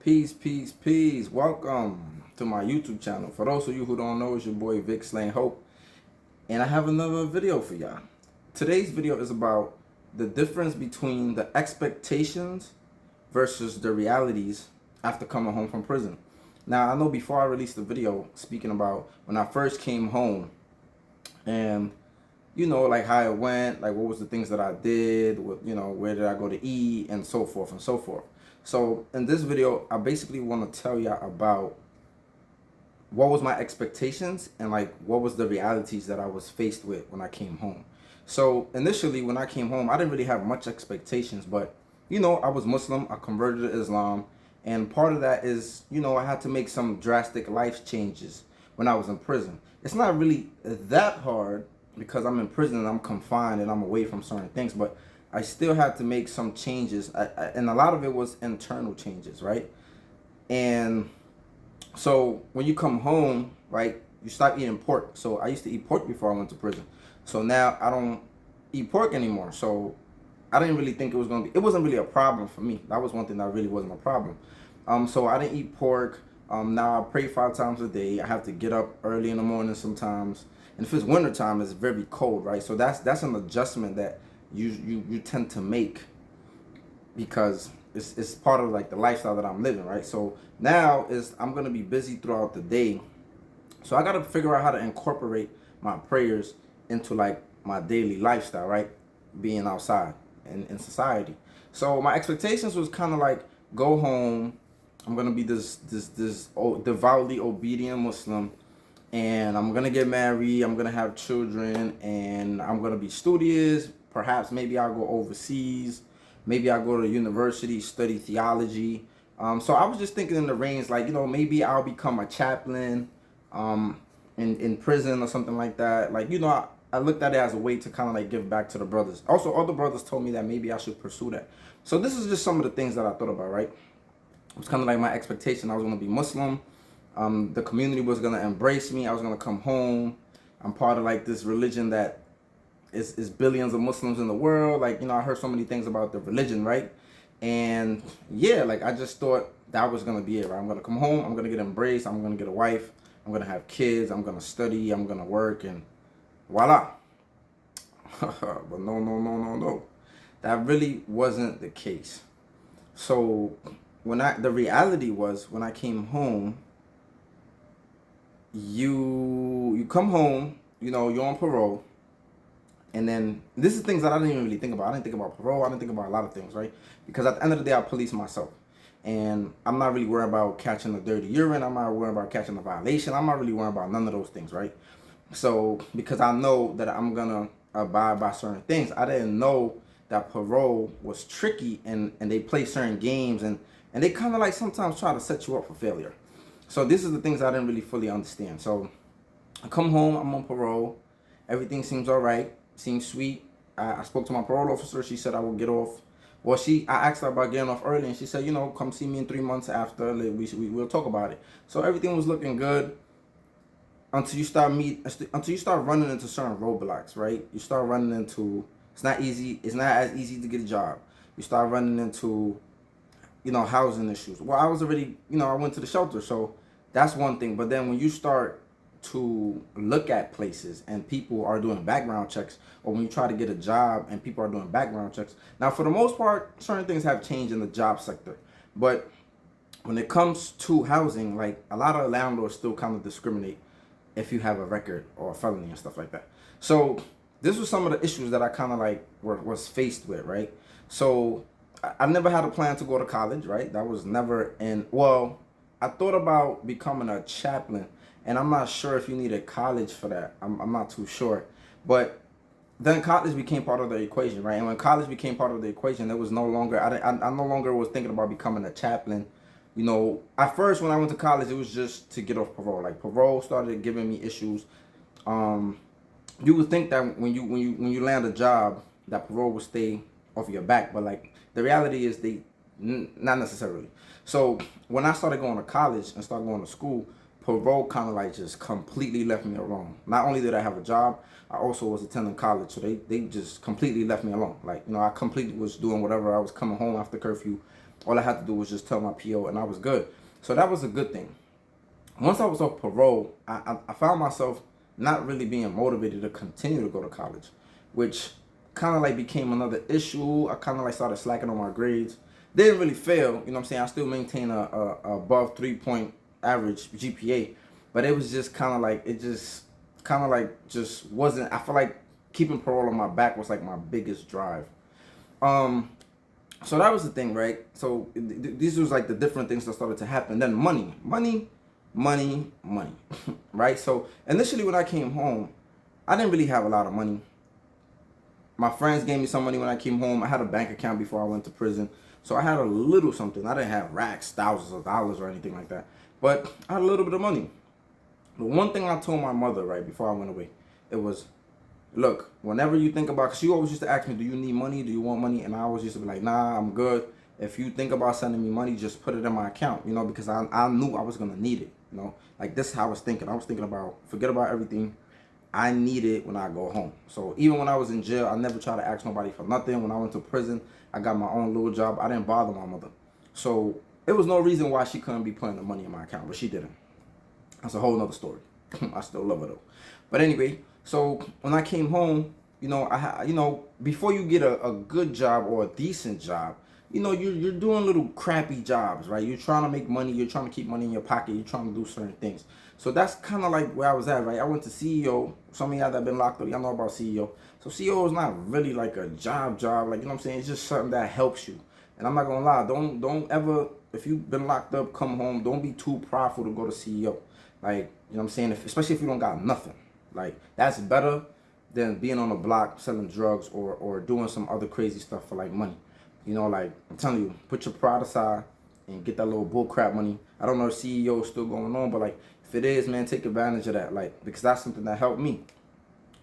Peace, peace, peace. Welcome to my YouTube channel. For those of you who don't know, it's your boy vicslanghope, and I have another video for y'all. Today's video is about the difference between the expectations versus the realities after coming home from prison. Now, I know before I released the video speaking about when I first came home and like how it went, like what was the things that I did, where did I go to eat, and so forth and so forth. So in this video, I basically want to tell y'all about what was my expectations and like what was the realities that I was faced with when I came home. So initially when I came home, I didn't really have much expectations, but I was Muslim, I converted to Islam, and part of that is, I had to make some drastic life changes when I was in prison. It's not really that hard because I'm in prison and I'm confined and I'm away from certain things, but I still had to make some changes, and a lot of it was internal changes, right? And so when you come home, right, you stop eating pork. So I used to eat pork before I went to prison. So now I don't eat pork anymore. So I didn't really think it wasn't really a problem for me. That was one thing that really wasn't a problem. So I didn't eat pork. Now I pray 5 times a day. I have to get up early in the morning sometimes. And if it's wintertime, it's very cold, right? So that's an adjustment that you tend to make because it's part of like the lifestyle that I'm living, right? So now I'm gonna be busy throughout the day. So I gotta figure out how to incorporate my prayers into like my daily lifestyle, right? Being outside and in society. So my expectations was kind of like go home. I'm gonna be this devoutly obedient Muslim, and I'm gonna get married. I'm gonna have children, and I'm gonna be studious. Perhaps maybe I'll go overseas. Maybe I'll go to university, study theology. So I was just thinking in the range, like, maybe I'll become a chaplain in prison or something like that. Like, I looked at it as a way to kind of like give back to the brothers. Also, other brothers told me that maybe I should pursue that. So this is just some of the things that I thought about, right? It was kind of like my expectation. I was going to be Muslim. The community was going to embrace me. I was going to come home. I'm part of like this religion that is billions of Muslims in the world. Like, I heard so many things about the religion, right? And yeah, like I just thought that was going to be it, right? I'm going to come home. I'm going to get embraced. I'm going to get a wife. I'm going to have kids. I'm going to study. I'm going to work, and voila. But no. That really wasn't the case. So the reality was when I came home, you come home, you're on parole. And then this is things that I didn't even really think about. I didn't think about parole. I didn't think about a lot of things, right? Because at the end of the day, I police myself. And I'm not really worried about catching a dirty urine. I'm not worried about catching a violation. I'm not really worried about none of those things, right? So because I know that I'm going to abide by certain things, I didn't know that parole was tricky, and they play certain games, and they kind of like sometimes try to set you up for failure. So this is the things I didn't really fully understand. So I come home, I'm on parole. Everything seems all right, seems sweet. I spoke to my parole officer. She said I will get off. Well, I asked her about getting off early, and she said, come see me in 3 months after. Like, we'll talk about it. So everything was looking good until you start running into certain roadblocks, right? You start running into, it's not easy. It's not as easy to get a job. You start running into, housing issues. Well, I was already, I went to the shelter, so that's one thing. But then when you start to look at places and people are doing background checks, or when you try to get a job and people are doing background checks. Now, for the most part, certain things have changed in the job sector. But when it comes to housing, like a lot of landlords still kind of discriminate if you have a record or a felony and stuff like that. So this was some of the issues that I kind of like was faced with, right? So I never had a plan to go to college, right? That was never well, I thought about becoming a chaplain, and I'm not sure if you need a college for that. I'm not too sure. But then college became part of the equation, right? And when college became part of the equation, it was no longer, I no longer was thinking about becoming a chaplain. At first when I went to college, it was just to get off parole. Like parole started giving me issues. You would think that when you land a job, that parole would stay off your back, but like the reality is not necessarily. So when I started going to college and started going to school, parole kind of like just completely left me alone. Not only did I have a job, I also was attending college, so they just completely left me alone. Like, I completely was doing whatever. I was coming home after curfew, All I had to do was just tell my PO and I was good. So that was a good thing. Once I was off parole, I found myself not really being motivated to continue to go to college, which kind of like became another issue. I kind of like started slacking on my grades. Didn't really fail, you know what I'm saying? I still maintain a above 3-point average GPA, but it was just kind of like, it just kind of like just wasn't, I feel like keeping parole on my back was like my biggest drive. So that was the thing, right? So these was like the different things that started to happen. Then money, right? So initially when I came home, I didn't really have a lot of money. My friends gave me some money when I came home. I had a bank account before I went to prison. So I had a little something. I didn't have racks, thousands of dollars or anything like that. But I had a little bit of money. The one thing I told my mother right before I went away, it was, look, whenever you think about, because she always used to ask me, do you need money? Do you want money? And I always used to be like, nah, I'm good. If you think about sending me money, just put it in my account, you know, because I knew I was going to need it, you know. Like, this is how I was thinking. I was thinking about, forget about everything. I need it when I go home. So even when I was in jail, I never tried to ask nobody for nothing. When I went to prison, I got my own little job. I didn't bother my mother. So there was no reason why she couldn't be putting the money in my account, but she didn't. That's a whole nother story. I still love her though. But anyway, so when I came home, you know, before you get a good job or a decent job, you know, you're doing little crappy jobs, right? You're trying to make money. You're trying to keep money in your pocket. You're trying to do certain things. So that's kind of like where I was at, right? I went to CEO. Some of y'all that have been locked up, y'all know about CEO. So CEO is not really like a job, like, you know what I'm saying? It's just something that helps you. And I'm not gonna lie, don't ever, if you've been locked up, come home, don't be too prideful to go to CEO. Like, you know what I'm saying? Especially if you don't got nothing. Like, that's better than being on the block selling drugs or doing some other crazy stuff for like money. You know, like, I'm telling you, put your pride aside and get that little bull crap money. I don't know if CEO is still going on, but like, if it is, man, take advantage of that. Like, because that's something that helped me.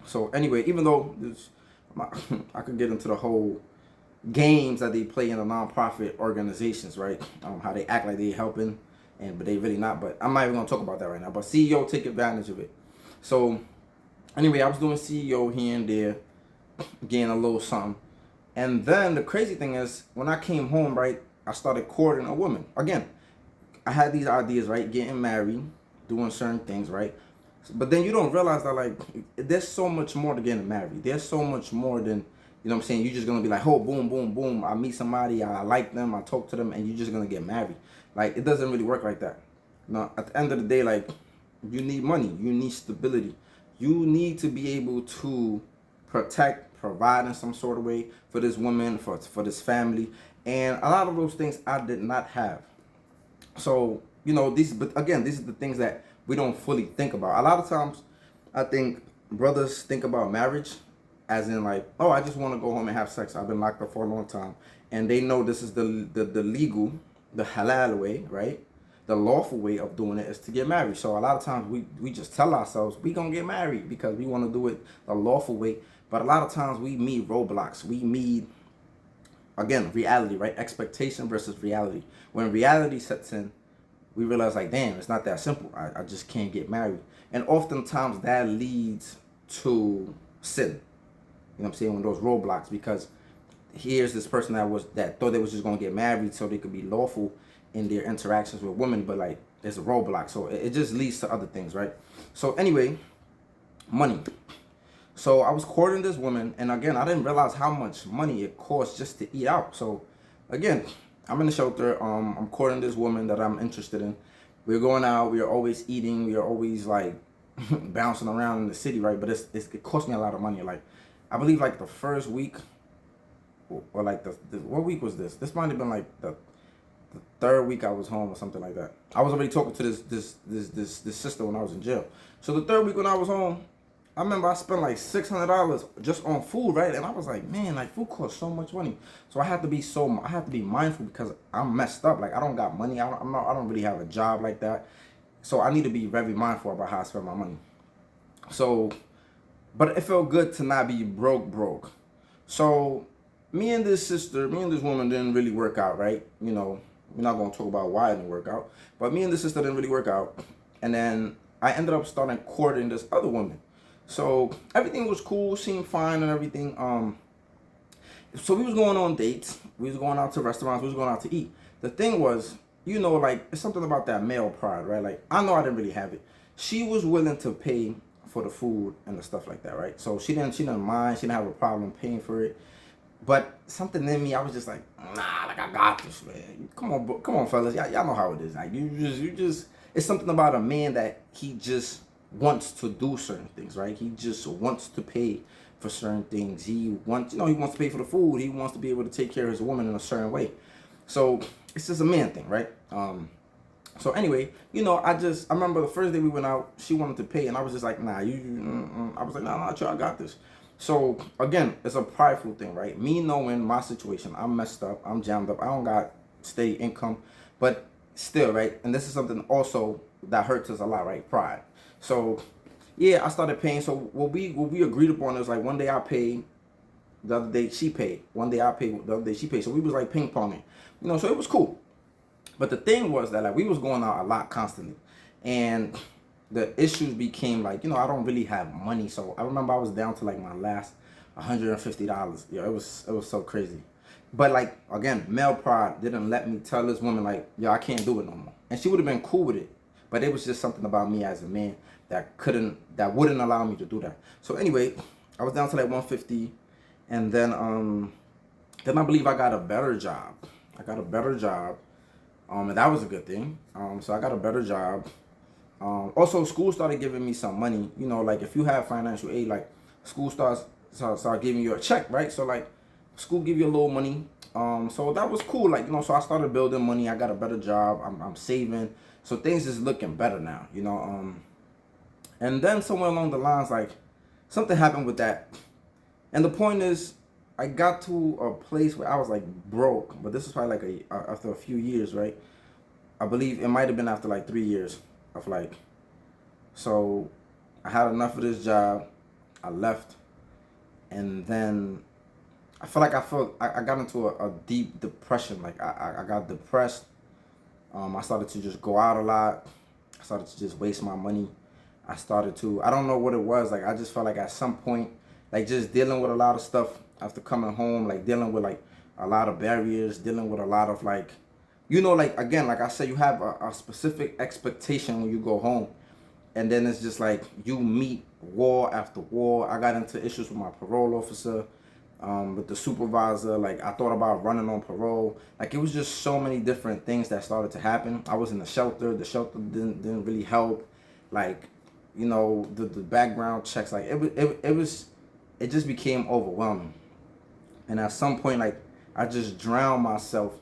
So anyway, even though I could get into the whole games that they play in the nonprofit organizations, right? How they act like they helping, but they really not. But I'm not even gonna talk about that right now. But CEO, take advantage of it. So anyway, I was doing CEO here and there, getting a little something. And then the crazy thing is, when I came home, right, I started courting a woman. Again, I had these ideas, right? Getting married, doing certain things, right? But then you don't realize that, like, there's so much more to getting married. There's so much more than, you know what I'm saying? You're just going to be like, oh, boom, boom, boom. I meet somebody, I like them, I talk to them, and you're just going to get married. Like, it doesn't really work like that. You know, at the end of the day, like, you need money. You need stability. You need to be able to protect, provide in some sort of way for this woman, for this family. And a lot of those things I did not have. So, you know, but again, these are the things that we don't fully think about. A lot of times, I think brothers think about marriage as in like, oh, I just want to go home and have sex. I've been locked up for a long time. And they know this is the legal, the halal way, right? The lawful way of doing it is to get married. So a lot of times we just tell ourselves we gonna get married because we want to do it the lawful way. But a lot of times we meet roadblocks. We meet, again, reality, right? Expectation versus reality. When reality sets in, we realize like, damn, it's not that simple. I just can't get married. And oftentimes that leads to sin. You know what I'm saying? When those roadblocks, because here's this person that thought they was just gonna get married so they could be lawful in their interactions with women, but like there's a roadblock. So it just leads to other things, right? So anyway, money. So I was courting this woman, and again, I didn't realize how much money it costs just to eat out. So again, I'm in the shelter. I'm courting this woman that I'm interested in. We're going out. We are always eating. We are always like bouncing around in the city, right? But it cost me a lot of money. Like, I believe like the first week, or like what week was this? This might have been like the third week I was home or something like that. I was already talking to this sister when I was in jail. So the third week when I was home, I remember I spent like $600 just on food, right? And I was like, man, like food costs so much money. So I have to be mindful because I'm messed up. Like, I don't got money. I don't really have a job like that. So I need to be very mindful about how I spend my money. So, but it felt good to not be broke. So me and this woman didn't really work out, right? You know, we're not going to talk about why it didn't work out. But me and this sister didn't really work out. And then I ended up starting courting this other woman. So everything was cool, seemed fine and everything. So we was going on dates. We was going out to restaurants. We was going out to eat. the thing was, like, it's something about that male pride, right? Like, I know I didn't really have it. She was willing to pay for the food and the stuff like that, right? So she didn't mind. She didn't have a problem paying for it. But something in me, I was just like, nah, like, I got this, man. Come on, fellas. Y'all know how it is. Like, you just, it's something about a man that he just wants to do certain things, right? He just wants to pay for certain things. He wants to pay for the food. He wants to be able to take care of his woman in a certain way. So it's just a man thing, right? So anyway, I remember the first day we went out, she wanted to pay, and I was just like, nah, I was like, nah, I got this. So again, it's a prideful thing, right? Me knowing my situation, I'm messed up, I'm jammed up, I don't got steady income, but still, right? And this is something also that hurts us a lot, right? Pride. So yeah, I started paying. So what we agreed upon is like one day I paid, the other day she paid. One day I paid, the other day she paid. So we was like ping ponging, so it was cool. But the thing was that, like, we was going out a lot constantly, and the issues became like, I don't really have money. So I remember I was down to like my last $150. It was so crazy. But like, again, male pride didn't let me tell this woman like, yo, I can't do it no more. And she would have been cool with it, but it was just something about me as a man that wouldn't allow me to do that. So anyway, I was down to like 150, and then I believe I got a better job. And that was a good thing. So I got a better job. Also, school started giving me some money. Like, if you have financial aid, like, school start giving you a check, right? So like, school give you a little money. So that was cool. Like, so I started building money. I got a better job. I'm saving. So things is looking better now. And then somewhere along the lines, like, something happened with that. And the point is, I got to a place where I was like broke, but this was probably like after a few years, right? I believe it might have been after like 3 years of like, so I had enough of this job, I left, and then I I got into a deep depression. Like, I got depressed. I started to just go out a lot. I started to just waste my money. I don't know what it was. Like, I just felt like at some point, like, just dealing with a lot of stuff after coming home, like dealing with like a lot of barriers, dealing with a lot of like, like, again, like I said, you have a specific expectation when you go home. And then it's just like you meet war after war. I got into issues with my parole officer, with the supervisor. Like, I thought about running on parole. Like, it was just so many different things that started to happen. I was in the shelter. The shelter didn't really help. Like, the background checks. Like, it just became overwhelming. And at some point, like, I just drowned myself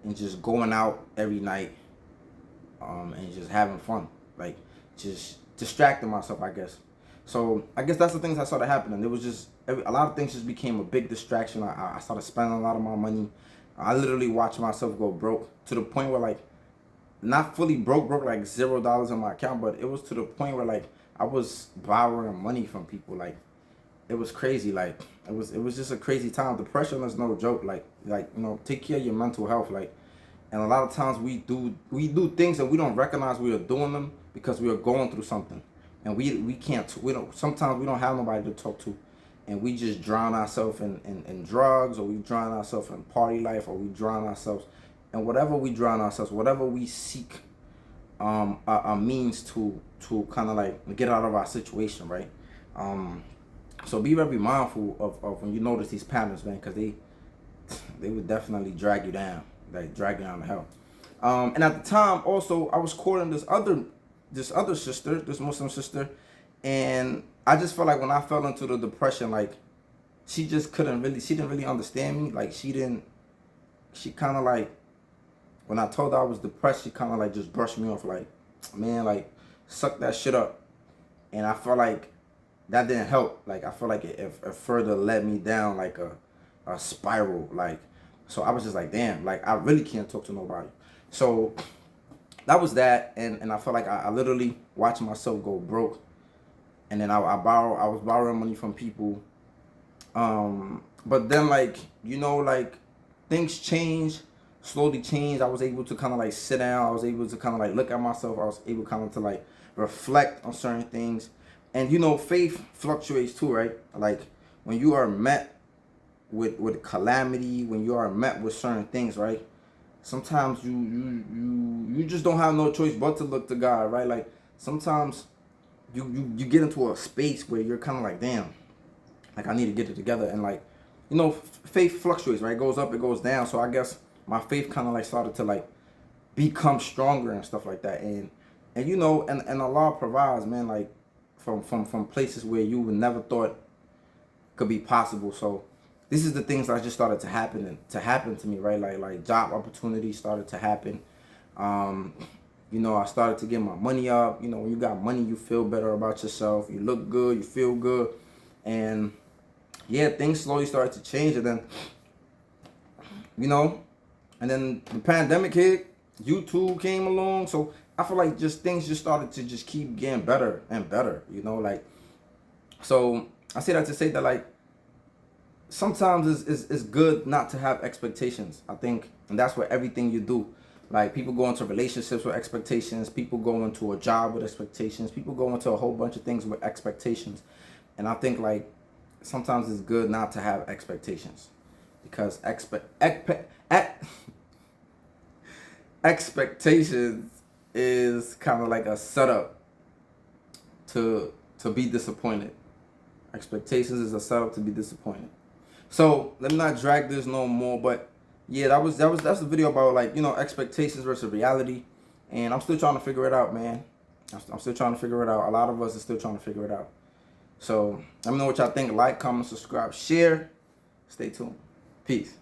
in just going out every night, and just having fun, like, just distracting myself, I guess. So I guess that's the things that started happening. It was just a lot of things just became a big distraction. I started spending a lot of my money. I literally watched myself go broke to the point where, like, not fully broke, like $0 in my account, but it was to the point where, like, I was borrowing money from people. Like, it was crazy. Like, it was just a crazy time. Depression is no joke. Like, take care of your mental health. Like, and a lot of times we do things and we don't recognize we are doing them because we are going through something, and sometimes we don't have nobody to talk to, and we just drown ourselves in drugs, or we drown ourselves in party life, or we drown ourselves in whatever we seek a means to kind of like get out of our situation, right? So be very mindful of when you notice these patterns, man, because they would definitely drag you down, like drag you down to hell. And at the time, also, I was courting this other sister, this Muslim sister, and I just felt like when I fell into the depression, like, she didn't really understand me. Like, she kind of like, when I told her I was depressed, she kind of like just brushed me off, like, man, like, suck that shit up. And I felt like that didn't help. Like, I felt like it further led me down like a spiral. Like, so I was just like, damn, like, I really can't talk to nobody. So that was that, and I felt like I literally watched myself go broke. And then I was borrowing money from people. But then, like, like, things slowly changed. I was able to kind of like sit down. I was able to kind of like look at myself. I was able kind of to like reflect on certain things. And faith fluctuates too, right? Like, when you are met with calamity, when you are met with certain things, right? sometimes you just don't have no choice but to look to God, right? Like sometimes you get into a space where you're kind of like, damn, like I need to get it together, and like, you know, faith fluctuates, right? It goes up, it goes down. So I guess my faith kind of like started to like become stronger and stuff like that, and you know, and Allah provides, man, like from places where you would never thought could be possible. So this is the things that just started to happen to me, right? Like job opportunities started to happen. Um, you know, I started to get my money up. You know, when you got money, you feel better about yourself. You look good, you feel good, and yeah, things slowly started to change. And then, you know, and then the pandemic hit. YouTube came along, so I feel like just things just started to just keep getting better and better. You know, like, so I say that to say that like sometimes it's good not to have expectations. I think, and that's what everything you do. Like people go into relationships with expectations, people go into a job with expectations, people go into a whole bunch of things with expectations. And I think like sometimes it's good not to have expectations because expectations is kind of like a setup to be disappointed. Expectations is a setup to be disappointed. So let me not drag this no more, but yeah, that's the video about like, you know, expectations versus reality, and I'm still trying to figure it out, man. I'm still trying to figure it out. A lot of us are still trying to figure it out. So let me know what y'all think. Like, comment, subscribe, share. Stay tuned. Peace.